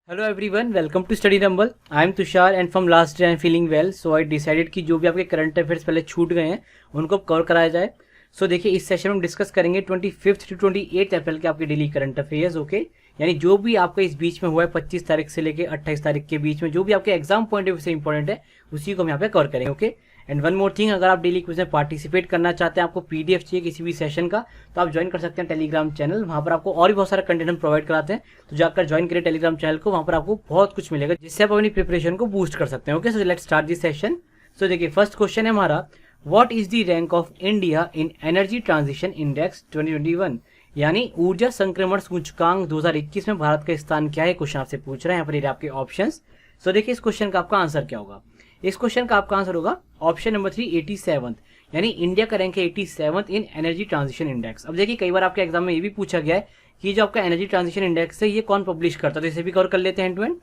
Hello everyone, welcome to study number. I am Tushar and from last day I am feeling well, so I decided कि जो भी आपके current affairs पहले छूट गए हैं उनको कवर कराया जाए। सो देखिए, इस सेशन में हम डिस्कस करेंगे 25 टू 28 अप्रैल के आपके डेली करंट अफेयर्स। ओके, यानी जो भी आपका इस बीच में हुआ है 25 तारीख से लेकर 28 तारीख के बीच में जो भी आपके एग्जाम पॉइंट ऑफ व्यू से इंपॉर्टेंट है उसी को हम यहाँ पे कवर करेंगे। Okay, and one more thing, अगर आप डेली क्विज में पार्टिसिपेट करना चाहते हैं, आपको पीडीएफ चाहिए किसी भी सेशन का, तो आप ज्वाइन कर सकते हैं टेलीग्राम चैनल। वहाँ पर आपको और भी बहुत सारा कंटेंट हम प्रोवाइड कराते हैं, तो जाकर ज्वाइन करें टेलीग्राम चैनल को। वहाँ पर आपको बहुत कुछ मिलेगा जिससे आप अपनी प्रिपरेशन को बूस्ट कर सकते हैं। Okay, so let's start this session. So देखिए, फर्स्ट क्वेश्चन है हमारा, what is the rank of India in energy transition index 2021, यानी ऊर्जा संक्रमण सूचकांक 2021 में भारत का स्थान क्या है, क्वेश्चन आपसे पूछ रहे हैं। यहाँ पर आपके ऑप्शंस। सो देखिए, इस क्वेश्चन का आपका आंसर क्या होगा। इस क्वेश्चन का आपका आंसर होगा ऑप्शन नंबर 3, 87, यानी इंडिया का रैंक है 87 इन एनर्जी ट्रांजिशन इंडेक्स। अब देखिए, कई बार आपके एग्जाम में ये भी पूछा गया है कि जो आपका एनर्जी ट्रांजिशन इंडेक्स है ये कौन पब्लिश करता है, तो इसे भी कवर कर लेते हैं हैंड टू हैंड।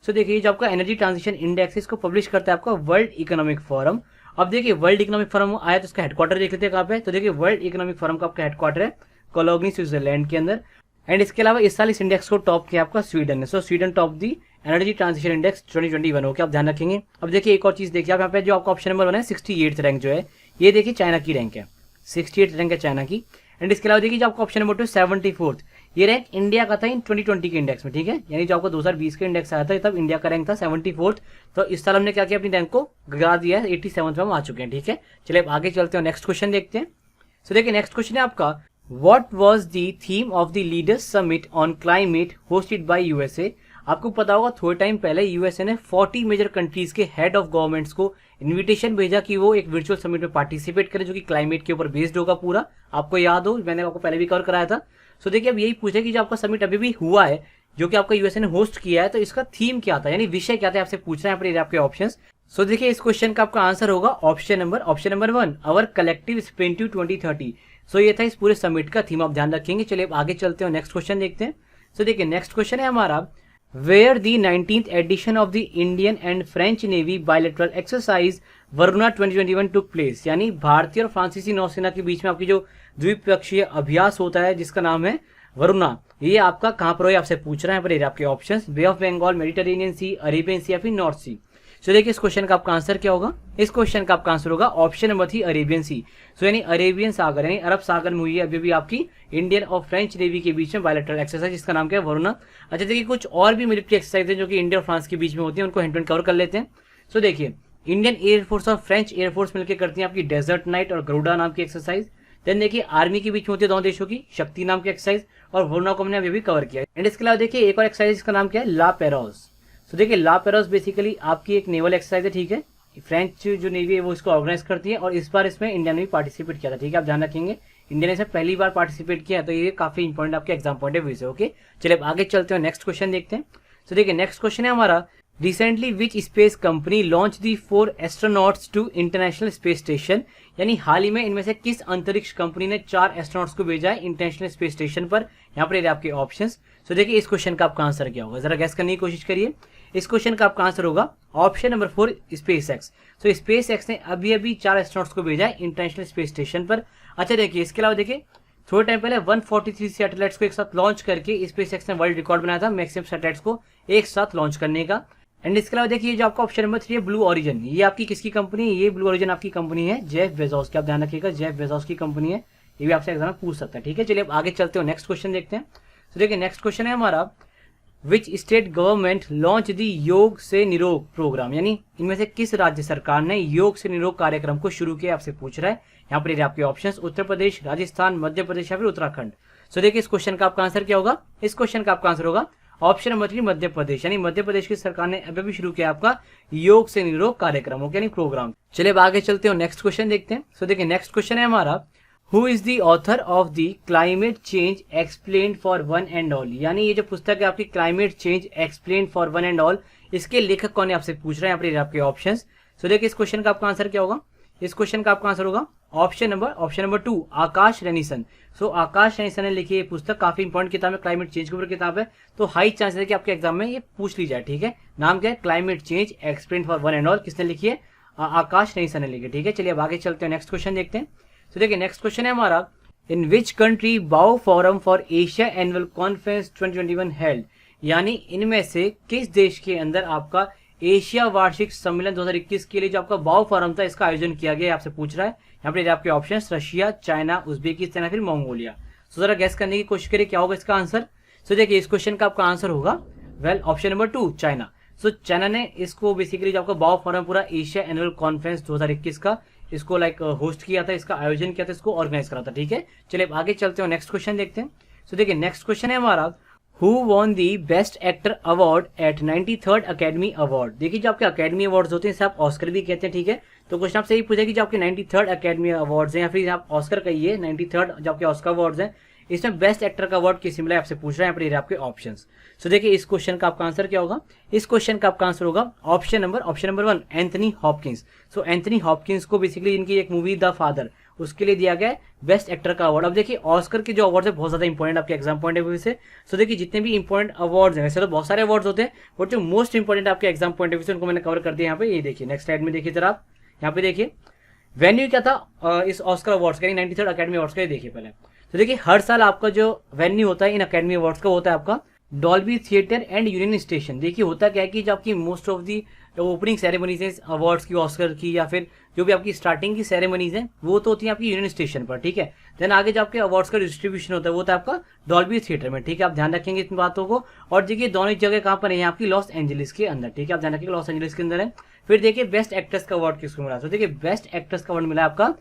सो देखिए, जो आपका एनर्जी ट्रांजिशन इंडेक्स है इसको पब्लिश करता है आपका वर्ल्ड इकोनॉमिक फोरम। अब देखिए, वर्ल्ड इकोनॉमिक फोरम आया तो इसका हेडक्वार्टर देख लेते हैं कहाँ पे। तो देखिए, वर्ल्ड इकोनॉमिक फोरम का आपका हेडक्वार्टर है कोलोनी, स्विट्जरलैंड के अंदर। एंड इसके अलावा इस साल इस इंडेक्स को टॉप किया आपका स्वीडन ने। So Sweden top the energy transition index 2021। Okay, आप ध्यान रखेंगे। अब देखिए, एक और चीज देखिए, आप यहाँ पे जो आपका ऑप्शन नंबर 1 है 68 रैंक जो है, ये देखिए चाइना की रैंक है, 68 रैंक है चाइना की। एंड इसके अलावा देखिए, जो आपका ऑप्शन नंबर 2 74th, ये रैंक इंडिया का था इन 2020 के इंडेक्स में। ठीक है, यानी जो आपको 2020 के इंडेक्स आया था तब इंडिया का रैंक था 74th। तो इस साल हमने क्या किया, अपनी रैंक को गिरा दिया है, 87 में हम आ चुके हैं। ठीक है, चलिए अब आगे चलते हैं, नेक्स्ट क्वेश्चन देखते हैं। सो देखिए, नेक्स्ट क्वेश्चन है आपका, What was the theme of the Leaders Summit on Climate hosted by USA? आपको पता होगा थोड़े टाइम पहले यूएसए ने 40 मेजर कंट्रीज के हेड ऑफ गवर्नमेंट्स को इनविटेशन भेजा कि वो एक वर्चुअल समिट में पार्टिसिपेट करें जो कि क्लाइमेट के ऊपर बेस्ड होगा पूरा। आपको याद हो, मैंने आपको पहले भी कवर कराया था। सो देखिए, अब यही पूछे कि जो आपका समिट अभी भी हुआ है जो कि आपका यूएसए ने होस्ट किया है, तो इसका थीम क्या था, यानी विषय क्या था, आपसे पूछ रहे हैं आपके ऑप्शन। सो देखिए, इस क्वेश्चन का आपका आंसर होगा option number 1, our collective sprint to 2030। So ये था इस पूरे समिट का थीम, आप ध्यान रखेंगे। चलिए अब आगे चलते हैं, नेक्स्ट क्वेश्चन देखते हैं। सो देखिए, नेक्स्ट क्वेश्चन है हमारा, where the 19th edition of the Indian and French navy bilateral exercise Varuna 2021 took place, यानी भारतीय और फ्रांसीसी नौसेना के बीच में आपकी जो द्विपक्षीय अभ्यास होता है जिसका नाम है वरुणा, ये आपका कहाँ पर हो, आपसे पूछ रहे हैं। पर आपके option, Bay of Bengal, Mediterranean Sea, Arabian Sea या फिर नॉर्थ सी। सो देखिए, इस क्वेश्चन का आपका आंसर क्या होगा। इस क्वेश्चन का आपका आंसर होगा ऑप्शन नंबर 3, अरेबियन सी। सो यानी अरेबियन सागर, यानी अरब सागर में हुई है अभी भी आपकी इंडियन और फ्रेंच नेवी के बीच में बायलैटरल एक्सरसाइज, जिसका नाम क्या है, वरुणा। अच्छा देखिए, कुछ और भी मिलिट्री एक्सरसाइज है जो कि इंडिया और फ्रांस के बीच में होती है, उनको हैंड टू हैंड कवर कर लेते हैं। सो देखिए, इंडियन एयरफोर्स और फ्रेंच एयरफोर्स मिलकर करती है आपकी डेजर्ट नाइट और गरुड़ा नाम की एक्सरसाइज। देन देखिए, आर्मी के बीच में होती है दोनों देशों की शक्ति नाम की एक्सरसाइज, और वरुणा को हमने अभी भी कवर किया। एंड इसके अलावा देखिए, एक और एक्सरसाइज इसका नाम क्या है, ला पेरोस। तो देखिए, ला पेरोस बेसिकली आपकी एक नेवल एक्सरसाइज है। ठीक है, फ्रेंच जो नेवी है वो इसको ऑर्गेनाइज करती है, और इस बार इसमें इंडिया ने भी पार्टिसिपेट किया था। ठीक है, आप ध्यान रखेंगे, इंडिया ने इसे पहली बार पार्टिसिपेट किया, तो ये काफी इंपॉर्टेंट आपके एग्जाम पॉइंट ऑफ व्यू से। ओके, चलिए अब आगे चलते हैं, नेक्स्ट क्वेश्चन देखते हैं। तो देखिए, नेक्स्ट क्वेश्चन है हमारा, recently which space company launch the 4 astronauts to international space station, यानी हाल ही में इनमें से किस अंतरिक्ष कंपनी ने 4 एस्ट्रोनॉट्स को भेजा है इंटरनेशनल स्पेस स्टेशन पर। यहाँ पर आपके ऑप्शंस। सो देखिए, इस क्वेश्चन का आपका आंसर क्या होगा, जरा गैस करने की कोशिश करिए। इस क्वेश्चन का आपका आंसर होगा option number 4, space x. So space x ने अभी 4 एस्ट्रोनॉट्स को भेजा है इंटरनेशनल स्पेस स्टेशन पर। अच्छा देखिए, इसके अलावा देखिए, थोड़े टाइम पहले 143 सैटेलाइट्स को एक साथ लॉन्च करके स्पेस एक्स ने वर्ल्ड रिकॉर्ड बनाया था मैक्सिमम सैटेलाइट्स को एक साथ लॉन्च करने का। एंड इसके अलावा देखिए, जो आपका ऑप्शन नंबर 3 है, ब्लू ओरिजिन, ये आपकी किसकी कंपनी है, ये ब्लू ओरिजिन आपकी कंपनी है जेफ बेजोस की। आप ध्यान रखिएगा, जेफ बेजोस की कंपनी है, ये भी आपसे एग्जाम में पूछ सकता है। ठीक है, चलिए अब आगे चलते हो, नेक्स्ट क्वेश्चन देखते हैं। तो देखिए, नेक्स्ट क्वेश्चन है हमारा, विच स्टेट गवर्नमेंट लॉन्च दी योग से निरोग प्रोग्राम, यानी इनमें से किस राज्य सरकार ने योग से निरोग कार्यक्रम को शुरू किया, आपसे पूछ रहा है। यहाँ पर आपके ऑप्शंस, उत्तर प्रदेश, राजस्थान, मध्य प्रदेश या फिर उत्तराखंड। सो देखिए, इस क्वेश्चन का आपका आंसर क्या होगा। इस क्वेश्चन का आपका आंसर होगा ऑप्शन नंबर 3, मध्य प्रदेश, यानी मध्य प्रदेश की सरकार ने अभी भी शुरू किया आपका योग से निरोग कार्यक्रम, यानी प्रोग्राम। चलिए अब आगे चलते हो, नेक्स्ट क्वेश्चन देखते हैं। सो देखिए, नेक्स्ट क्वेश्चन है हमारा, who is the author of the climate change explained for one and all, यानी ये जो पुस्तक है आपकी climate change explained for one and all, इसके लेखक कौन है, आपसे पूछ रहे हैं। यहाँ पर आपके ऑप्शन। सो देखिए, इस क्वेश्चन का आपका आंसर क्या होगा। इस क्वेश्चन का आपका आंसर होगा ऑप्शन नंबर 2, आकाश रैनीसन। सो आकाश रैनीसन ने लिखी ये पुस्तक, काफी इंपॉर्टेंट किताब है, क्लाइमेट चेंज के ऊपर किताब है, तो हाई चांसेस है कि आपके एग्जाम में ये पूछ ली जाए। ठीक है, नाम क्या है, climate change explained for one and all, किसने लिखी है, आकाश रैनीसन ने लिखी है। ठीक है, चलिए अब आगे चलते हैं, नेक्स्ट क्वेश्चन देखते हैं। तो देखिए, नेक्स्ट क्वेश्चन है हमारा, इन विच कंट्री बाओ forum for Asia annual conference 2021 held, यानी इनमें से किस देश के अंदर आपका एशिया वार्षिक सम्मेलन 2021 के लिए जो आपका बाओ फोरम था इसका आयोजन किया गया, आपसे पूछ रहा है। यहाँ पे आपके ऑप्शन रशिया, चाइना, उज्बेकिस्तान या फिर मंगोलिया। सो जरा गैस करने की कोशिश करिए क्या होगा इसका आंसर। सो देखिए इस क्वेश्चन का आपका आंसर होगा well option number 2 China. So China ने इसको बेसिकली जो आपका बाओ फोरम पूरा एशिया एनुअल कॉन्फ्रेंस 2021 का इसको होस्ट किया था, इसका आयोजन किया था, इसको ऑर्गेनाइज करा था। ठीक है, चलिए आगे चलते हैं, नेक्स्ट क्वेश्चन देखते हैं। सो देखिए नेक्स्ट क्वेश्चन है हमारा, who won the best actor award eight 93rd academy award. देखिए जो आपके अकेडमी अवार्ड्स होते हैं इसे आप ऑस्कर भी कहते हैं। ठीक है, तो क्वेश्चन आपसे यही पूछा कि जो आपके 93rd अकेडमी अवार्ड्स हैं या फिर आप ऑस्कर कहिए 93rd जो आपके ऑस्कर अवार्ड्स हैं, इसमें बेस्ट एक्टर का अवार्ड किस मिला है आपसे पूछ रहा है। यहाँ पर आपके ऑप्शंस। सो देखिए इस क्वेश्चन का आपका आंसर क्या होगा। इस क्वेश्चन का आपका आंसर होगा ऑप्शन नंबर 1 एंथनी हॉपकिंस। सो एंथनी हॉपकिंस को बेसिकली इनकी एक मूवी द फादर उसके लिए दिया गया बेस्ट एक्टर का अवार्ड। अब देखिए ऑस्कर के जो अवार्ड है बहुत ज्यादा इंपॉर्टेंट आपके एग्जाम पॉइंट ऑफ व्यू से। सो देखिए जितने भी इंपॉर्टेंट अवार्ड्स हैं, वैसे तो बहुत सारे अवार्ड्स होते हैं बट जो मोस्ट इंपॉर्टेंट आपके एग्जाम पॉइंट ऑफ व्यू से उनको मैंने कवर कर दिया यहाँ पे। ये देखिए नेक्स्ट स्लाइड में देखिए जरा आप, यहाँ पे देखिए वेन्यू क्या था इस ऑस्कर अवार्ड्स का, 93rd अकेडमी अवार्ड्स का। देखिए पहले तो देखिए हर साल आपका जो वेन्यू होता है इन अकेडमी अवार्ड्स का होता है आपका Dolby theatre and union station. देखिए होता क्या है कि जो आपकी most of the opening ceremonies है अवार्ड्स की, ऑस्कर की या फिर जो भी आपकी स्टार्टिंग की सेरेमनीज है वो तो होती है आपकी यूनियन स्टेशन पर। ठीक है, देन आगे जो आपके अवार्ड्स का डिस्ट्रीब्यूशन होता है वो होता है आपका डॉल्बी थिएटर में। ठीक है, आप ध्यान रखेंगे इन बातों को। और देखिए दोनों जगह कहाँ पर है, यहाँ आपकी लॉस एंजलिस के अंदर। ठीक है, आप ध्यान रखिएगा लॉस एंजलिस के अंदर है। फिर देखिए बेस्ट एक्ट्रेस का अवार्ड किसको मिला। तो देखिए बेस्ट एक्ट्रेस का अवार्ड मिला आपका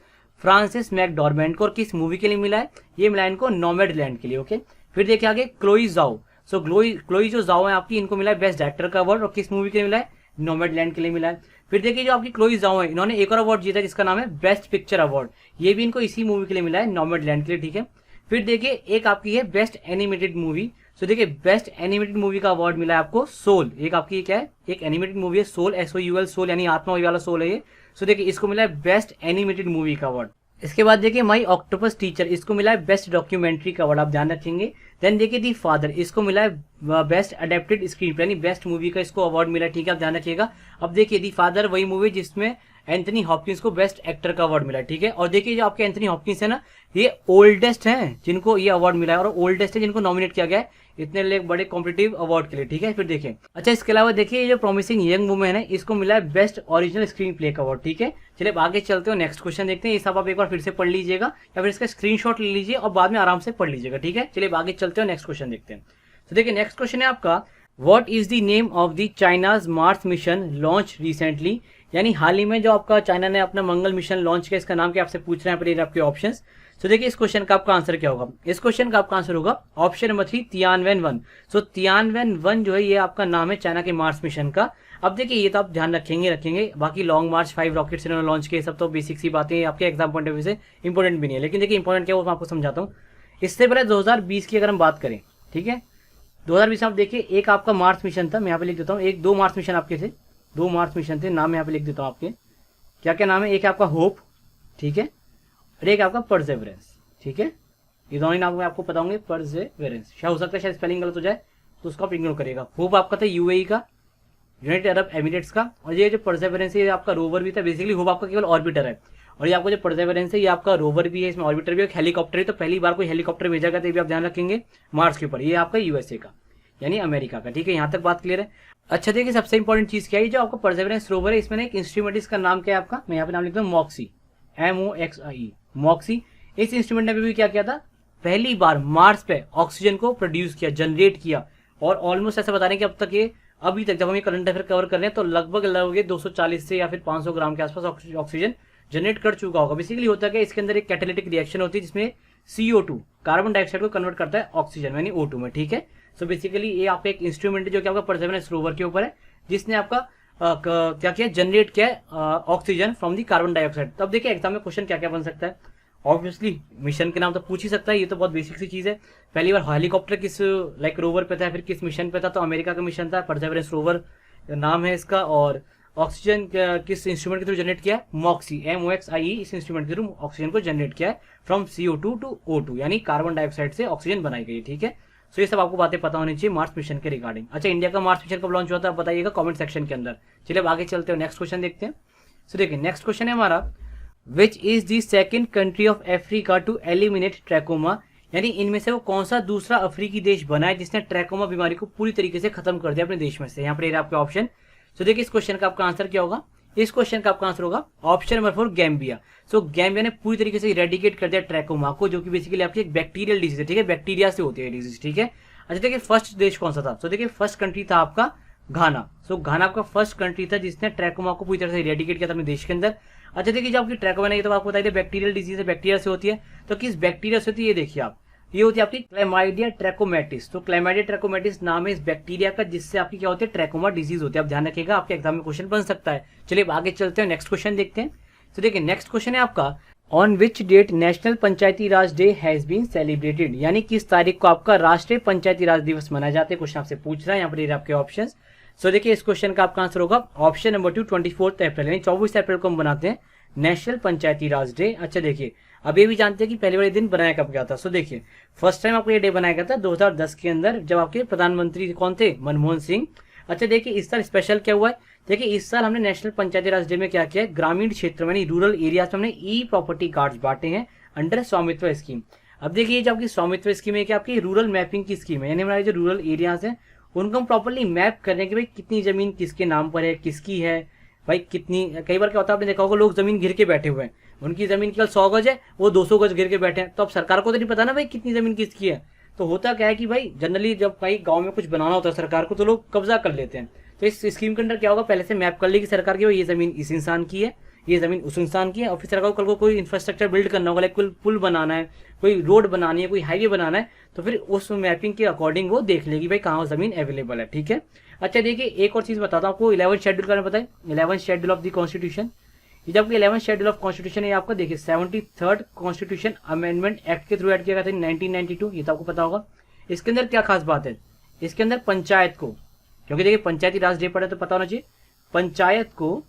फ्रांसिस मैकडॉर्मेंट को। और किस मूवी के लिए मिला है, ये मिला इनको नोमैडलैंड के लिए। ओके, फिर देखिए आगे क्लोई जाओ। सो क्लोई जो जाओ है आपकी, इनको मिला है बेस्ट डायरेक्टर का अवार्ड। और किस मूवी के लिए मिला है, नोमैडलैंड के लिए मिला है। फिर देखिए जो आपकी क्लोई जाओ है इन्होंने एक और अवार्ड जीता जिसका नाम है बेस्ट पिक्चर अवार्ड, ये भी इनको इसी मूवी के लिए मिला है नोमैडलैंड के लिए। ठीक है, फिर देखिए एक आपकी है बेस्ट एनिमेटेड मूवी। सो देखिए बेस्ट एनिमेटेड मूवी का अवार्ड मिला है आपको सोल। एक आपकी क्या है, एक एनिमेटेड मूवी है सोल, SOUL सोल यानी आत्मा वाला सोल है ये। सो देखिए इसको मिला है बेस्ट एनिमेटेड मूवी का अवार्ड। इसके बाद देखिए माई ऑक्टोपस टीचर, इसको मिला है बेस्ट डॉक्यूमेंट्री का अवार्ड, आप ध्यान रखेंगे। देन देखिए दी फादर, इसको मिला है बेस्ट अडेप्टेड स्क्रीन प्ले यानी बेस्ट मूवी का इसको अवार्ड मिला है। ठीक है, आप ध्यान रखिएगा। अब देखिए दी फादर वही मूवी जिसमें एंथनी हॉपकिंस को बेस्ट एक्टर का अवार्ड मिला है। ठीक है, और देखिए जो आपके एंथनी हॉपकिंस है ना, ये ओल्डेस्ट हैं जिनको ये अवार्ड मिला है और ओल्डेस्ट है जिनको नॉमिनेट किया गया है इतने बड़े कॉम्पिटिटिव अवार्ड के लिए। ठीक है, फिर देखिए अच्छा इसके अलावा देखिए ये जो प्रॉमिसिंग यंग वुमेन है इसको मिला है बेस्ट ओरिजिनल स्क्रीन प्ले का अवार्ड। ठीक है, चलिए आगे चलते हो, नेक्स्ट क्वेश्चन देखते हैं। ये सब आप एक बार फिर से पढ़ लीजिएगा या फिर इसका स्क्रीनशॉट ले लीजिए और बाद में आराम से पढ़ लीजिएगा। ठीक है, चलिए आगे चलते हो, नेक्स्ट क्वेश्चन देखते हैं। तो देखिए नेक्स्ट क्वेश्चन है आपका, what is the name of the China's Mars mission launch recently. यानी हाल ही में जो आपका चाइना ने अपना मंगल मिशन लॉन्च किया, इसका नाम क्या आपसे पूछ रहे हैं पर आपके ऑप्शंस। तो देखिए इस क्वेश्चन का आपका आंसर क्या होगा। इस क्वेश्चन का आपका आंसर होगा ऑप्शन नंबर 3 तियानवेन-1। सो तियानवेन-1 जो है ये आपका नाम है चाइना के मार्स मिशन का। अब देखिए ये तो आप ध्यान रखेंगे, बाकी लॉन्ग मार्च 5 रॉकेट्स इन्होंने लॉन्च किए, सब तो बेसिक सी बातें आपके एग्जाम पॉइंट ऑफ व्यू से इंपॉर्टेंट भी नहीं है। लेकिन देखिए इंपॉर्टेंट क्या है वो मैं आपको समझाता हूँ। इससे पहले 2020 की अगर हम बात करें, ठीक है 2020 में आप देखिए एक आपका मार्स मिशन था, मैं यहाँ पे लिख देता हूँ, एक 2 मार्स मिशन आपके थे, 2 मार्स मिशन थे, नाम यहाँ पे लिख देता हूँ आपके, क्या क्या नाम है, एक आपका होप, ठीक है, और एक आपका परसेवरेंस। ठीक है, ये दोनों नाम मैं आपको बताऊंगे। परसेवरेंस शायद हो सकता है शायद स्पेलिंग गलत हो जाए तो उसको आप इग्नोर करिएगा। होप आपका था UAE का, यूनाइटेड अरब एमिरेट्स का, और ये जो परसेवरेंस है ये आपका रोवर भी था। बेसिकली होप आपका केवल ऑर्बिटर है और ये आपका जो परसेवरेंस है ये आपका रोवर भी है, इसमें ऑर्बिटर भी है, हेलीकॉप्टर है। तो पहली बार कोई हेलीकॉप्टर भेजा गया, तो ये भी आप ध्यान रखेंगे मार्स के ऊपर। ये आपका USA का यानी अमेरिका का। ठीक है, यहाँ तक बात क्लियर है। अच्छा देखिए सबसे इंपॉर्टेंट चीज क्या है, जो आपका परसेवरेंस रोवर है इसमें एक इंस्ट्रूमेंट, इसका नाम क्या है आपका, मैं यहाँ पे नाम लिखता हूँ मॉक्सी, MOXIE मॉक्सी। इस इंस्ट्रूमेंट ने भी क्या किया था, पहली बार मार्स पे ऑक्सीजन को प्रोड्यूस किया, जनरेट किया। और ऑलमोस्ट ऐसा बता रहे हैं कि अब तक ये अभी तक जब हम ये करंट अफेयर कवर कर रहे हैं तो लगभग 240 से या फिर 500 ग्राम के आसपास ऑक्सीजन जनरेट कर चुका होगा। बेसिकली होता है कि इसके अंदर एक कैटालिटिक रिएक्शन होती है जिसमें CO2 कार्बन डाइऑक्साइड को कन्वर्ट करता है ऑक्सीजन यानी O2 में। ठीक है, सो बेसिकली ये आपका एक इंस्ट्रूमेंट है जो कि आपका परसेवरेंस रोवर के ऊपर है, जिसने आपका क्या किया, जनरेट किया oxygen from the carbon dioxide. तब देखिए एग्जाम में क्वेश्चन क्या क्या बन सकता है। ऑब्वियसली मिशन के नाम तो पूछ ही सकता है, ये तो बहुत बेसिक सी चीज है। पहली बार हेलीकॉप्टर किस रोवर पे था, फिर किस मिशन पे था, तो अमेरिका का मिशन था, परसेवरेंस रोवर नाम है इसका। और ऑक्सीजन किस इंस्ट्रूमेंट के थ्रू जनरेट किया है, मॉक्सी MOXIE, इस इंस्ट्रूमेंट के थ्रू ऑक्सीजन को जनरेट किया है फ्रॉम CO2 टू O2 यानी कार्बन डाइऑक्साइड से ऑक्सीजन बनाई गई। ठीक है, सो ये सब आपको बातें पता होनी चाहिए मार्स मिशन के रिगार्डिंग। अच्छा इंडिया का मार्स मिशन कब लॉन्च हुआ था आप बताइएगा कमेंट सेक्शन के अंदर। चलिए अब आगे चलते हैं, नेक्स्ट क्वेश्चन देखते हैं। सो देखिए नेक्स्ट क्वेश्चन है हमारा, which is the second country of Africa to eliminate trachoma. यानी इनमें से वो कौन सा दूसरा अफ्रीकी देश बना है जिसने ट्रैकोमा बीमारी को पूरी तरीके से खत्म कर दिया अपने देश में से। यहाँ पर आपके ऑप्शन, तो देखिए इस क्वेश्चन का आपका आंसर क्या होगा, इस क्वेश्चन का आपका आंसर होगा ऑप्शन नंबर 4 गैम्बिया। सो गैम्बिया ने पूरी तरीके से इरेडिकेट कर दिया ट्रैकोमा को, जो कि बेसिकली आपकी एक बैक्टीरियल डिजीज है, ठीक है, बैक्टीरिया से होती है डिजीज, ठीक है। अच्छा देखिए फर्स्ट देश कौन सा था, तो देखिए फर्स्ट कंट्री था आपका घाना। सो घाना आपका फर्स्ट कंट्री था जिसने ट्रैकोमा को पूरी तरह से इरेडिकेट किया था अपने देश के अंदर। अच्छा देखिए जो आपकी ट्रैकोमा नहीं, तो आपको बताइए बैक्टीरियल डिजीज है, बैक्टीरिया से होती है, तो किस बैक्टीरिया से होती है ये देखिए आप, ये होती है आपकी क्लैमाइडिया ट्रैकोमैटिस। तो क्लैमाइडिया ट्रैकोमैटिस नाम है इस बैक्टीरिया का जिससे आपकी क्या होती है ट्रैकोमा डिजीज होती है। आप ध्यान रखिएगा, आपके एग्जाम में क्वेश्चन बन सकता है। चलिए आगे चलते हैं, नेक्स्ट क्वेश्चन देखते हैं। तो देखिए नेक्स्ट क्वेश्चन है आपका, on which date national Panchayati Raj day has been celebrated, यानी किस तारीख को आपका राष्ट्रीय पंचायती राज दिवस मनाया जाता है, क्वेश्चन आपसे पूछ रहा है। यहाँ पर आपके ऑप्शन, सो देखिए इस क्वेश्चन का आपका आंसर होगा ऑप्शन नंबर 2 24 अप्रैल, यानी 24 अप्रैल को हम बनाते हैं नेशनल पंचायती राज डे। अच्छा देखिए अब ये भी जानते हैं कि पहले वाले दिन बनाया कब गया था। सो देखिए फर्स्ट टाइम आपको ये डे बनाया गया था 2010 के अंदर, जब आपके प्रधानमंत्री कौन थे, मनमोहन सिंह। अच्छा देखिए इस साल स्पेशल क्या हुआ है, देखिए इस साल हमने नेशनल पंचायती राज डे में क्या किया है, ग्रामीण क्षेत्र में रूरल एरियाज में हमने ई प्रॉपर्टी कार्ड्स बांटे हैं अंडर स्वामित्व स्कीम। अब देखिए जो आपकी स्वामित्व स्कीम है कि आपकी रूरल मैपिंग की स्कीम है, यानी हमारे जो रूरल एरियाज हैं उनको हम प्रॉपर्ली मैप करने के भाई कितनी जमीन किसके नाम पर है, किसकी है भाई कितनी। कई बार क्या होता है आपने देखा होगा लोग जमीन घिर के बैठे हुए हैं, उनकी जमीन केवल 100 गज है, वो 200 गज घिर के बैठे हैं, तो अब सरकार को तो नहीं पता ना भाई कितनी जमीन किसकी है। तो होता क्या है कि भाई जनरली जब कहीं गांव में कुछ बनाना होता है सरकार को तो लोग कब्जा कर लेते हैं। तो इस स्कीम के अंदर क्या होगा, पहले से मैप कर ली कि सरकार की ये जमीन इस इंसान की है, ये जमीन उस इंसान की है, और फिर सरकार को कल को कोई इंफ्रास्ट्रक्चर बिल्ड करना होगा, लाइक कोई पुल बनाना है, कोई रोड बनानी है, कोई हाईवे बनाना है, तो फिर उस मैपिंग के अकॉर्डिंग वो देख लेगी भाई कहाँ जमीन अवेलेबल है, ठीक है। अच्छा देखिए एक और चीज बताता हूँ आपको, 11th शेड्यूल का पता है, 11th schedule of the constitution, ये जब 11th शेड्यूल ऑफ कॉन्स्टिट्यूशन है आपका, देखिए 73rd कॉन्स्टिट्यूशन अमेंडमेंट एक्ट के थ्रू ऐड किया गया था 1992, ये तो आपको पता होगा। इसके अंदर क्या खास बात है, इसके अंदर पंचायत को, क्योंकि देखिए पंचायती राज डे पड़े तो पता होना चाहिए, पंचायत को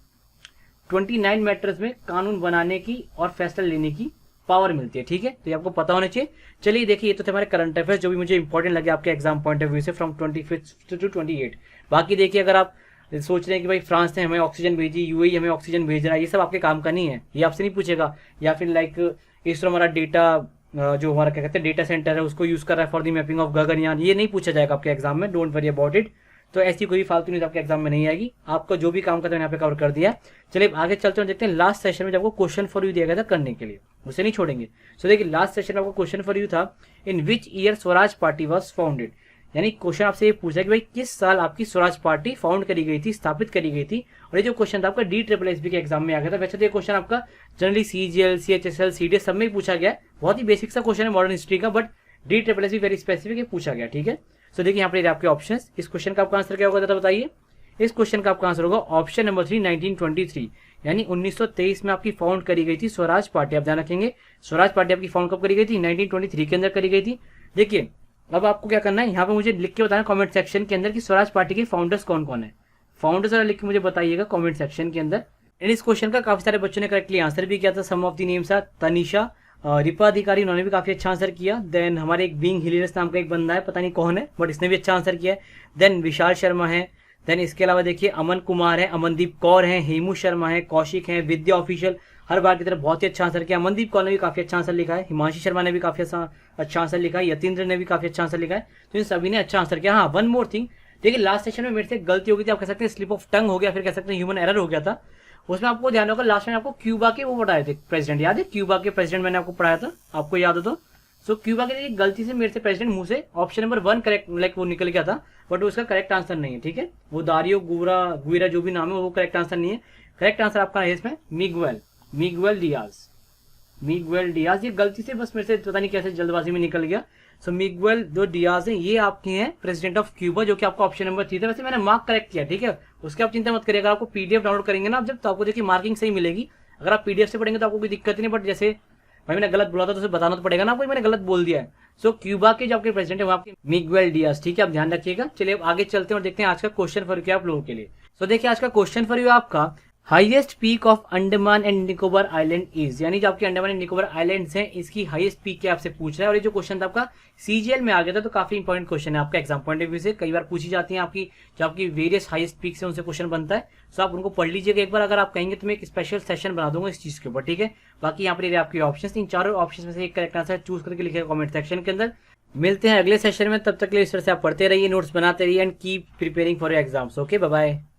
29 मैटर्स में कानून बनाने की और फैसला लेने की पावर मिलती है, ठीक है, तो ये आपको पता होना चाहिए। चलिए देखिए ये तो थे हमारे करंट अफेयर्स जो भी मुझे इंपॉर्टेंट लगे आपके एग्जाम पॉइंट ऑफ व्यू से फ्रॉम 25 टू 28। बाकी देखिए अगर आप सोच रहे हैं कि भाई फ्रांस ने हमें ऑक्सीजन भेजी, यूएई हमें ऑक्सीजन भेज रहा है, ये सब आपके काम का नहीं है, ये आपसे नहीं पूछेगा। या फिर लाइक इसरो हमारा डेटा जो हमारा क्या कहते हैं डेटा सेंटर है उसको यूज कर रहा है for the mapping of Gaganyaan, ये नहीं पूछा जाएगा आपके एग्जाम में, डोंट वरी अबाउट इट। तो ऐसी कोई फालतू न्यूज आपके एग्जाम में नहीं आएगी, आपको जो भी काम करते हैं यहाँ पे कवर कर दिया। चलिए आगे चलते हैं, देखते हैं लास्ट सेशन में जब आपको क्वेश्चन फॉर यू दिया गया था करने के लिए, उसे नहीं छोड़ेंगे। सो देखिए लास्ट सेशन में आपको क्वेश्चन फॉर यू था, in which year Swaraj Party was founded, यानी क्वेश्चन आपसे ये पूछा कि भाई किस साल आपकी स्वराज पार्टी फाउंड करी गई थी, स्थापित करी गई थी। और ये जो क्वेश्चन था आपका DSSSB के एग्जाम में आ गया था। वैसे तो ये क्वेश्चन आपका जनरली CGL, CHSL, CDS सब में ही पूछा गया, बहुत ही बेसिक सा क्वेश्चन है मॉडर्न हिस्ट्री का, बट DSSSB वेरी स्पेसिफिक पूछा गया, ठीक है। सो देखिए यहाँ पर आपके ऑप्शन, इस क्वेश्चन का आपका आंसर क्या होगा बताइए, इस क्वेश्चन का आपका आंसर होगा ऑप्शन नंबर 3 1923, यानी 1923 में आपकी फाउंड करी गई थी स्वराज पार्टी। आप ध्यान रखेंगे स्वराज पार्टी आपकी फाउंड कब करी गई थी, 1923 के अंदर करी गई थी। देखिए अब आपको क्या करना है, यहाँ पे मुझे लिख के बताना कमेंट सेक्शन के अंदर कि स्वराज पार्टी के फाउंडर्स कौन कौन है, फाउंडर्स लिख के मुझे बताइएगा कमेंट सेक्शन के अंदर। एंड इस क्वेश्चन का काफी सारे बच्चों ने करेक्टली आंसर भी किया था। Some of the names are Tanisha, Ripa Adhikari, उन्होंने भी काफी अच्छा आंसर किया। देन हमारे एक बीइंग हिलेरियस नाम का एक बंदा है, पता नहीं कौन है, बट इसने भी अच्छा आंसर किया है। देन विशाल शर्मा है, देन इसके अलावा देखिए अमन कुमार है, अमनदीप कौर है, हेमू शर्मा है, कौशिक है, विद्या ऑफिशियल हर बार की तरह बहुत ही अच्छा आंसर किया। अमनदीप कौर ने भी काफी अच्छा आंसर लिखा है, हिमांशी शर्मा ने भी काफी अच्छा आंसर लिखा है, यतीन्द्र ने भी काफी अच्छा आंसर लिखा है, तो इन सभी ने अच्छा आंसर किया। हाँ वन मोर थिंग, देखिए लास्ट सेशन में मेरे से गलती हो गई थी, आप कह सकते हैं स्लिप ऑफ टंग हो गया, फिर कह सकते हैं ह्यूमन एरर हो गया था। उसमें आपको ध्यान होगा लास्ट में आपको क्यूबा के वो पढ़ाए थे प्रेसिडेंट, याद है क्यूबा के प्रेसिडेंट मैंने आपको पढ़ाया था, आपको याद हो तो। सो क्यूबा के गलती से मेरे से प्रेसिडेंट मुंह से ऑप्शन नंबर 1 करेक्ट लाइक वो निकल गया था, बट उसका करेक्ट आंसर नहीं है, ठीक है। वो दारियो गुइरा जो भी नाम है वो करेक्ट आंसर नहीं है। करेक्ट आंसर आपका है इसमें मिगुएल डियाज, ये गलती से बस मेरे से पता नहीं कैसे जल्दबाजी में निकल गया। सो मिगुएल जो डियाज है ये आपके हैं प्रेसिडेंट ऑफ क्यूबा, जो कि आपका ऑप्शन नंबर 3 था। वैसे मैंने मार्क करेक्ट किया, ठीक है, उसके आप चिंता मत करिएगा। आपको PDF डाउनलोड करेंगे ना आप जब, तो आपको देखिए मार्किंग सही मिलेगी। अगर आप PDF से पढ़ेंगे तो आपको कोई दिक्कत नहीं, बट जैसे भाई मैंने गलत बोला था तो उसे बताना तो पड़ेगा ना आपको, मैंने गलत बोल दिया है। सो क्यूबा के जो आपके प्रेसिडेंट है वो आपके मिगुएल डियाज, ठीक है, आप ध्यान रखिएगा। चलिए अब आगे चलते हैं और देखते हैं आज का क्वेश्चन फॉर यू आप लोगों के लिए। सो देखिए आज का क्वेश्चन फॉर यू आपका, highest peak of Andaman and Nicobar island is, यानी जो आपके अंडमान एंड निकोबार आइलैंड्स हैं इसकी हाईएस्ट पीक क्या आपसे पूछ रहा है। और ये जो क्वेश्चन था आपका सीजीएल में आ गया था, तो काफी इंपॉर्टेंट क्वेश्चन है आपका एग्जाम पॉइंट ऑफ व्यू से, कई बार पूछी जाती है आपकी जो आपकी वेरियस हाईएस्ट पीक से उनसे क्वेश्चन बनता है। सो आप उनको पढ़ लीजिएगा एक बार, अगर आप कहेंगे तो मैं एक स्पेशल सेशन बना दूंगा इस चीज के ऊपर, ठीक है। बाकी यहाँ पर आपके ऑप्शन, इन चारों ऑप्शन में से एक करेक्ट आंसर चूज करके लिखेगा कॉमेंट सेक्शन के अंदर। मिलते हैं अगले सेशन में, तब तक के लिए इस तरह से आप पढ़ते रहिए, नोट्स बनाते रहिए and keep preparing for your exams. Okay, bye bye.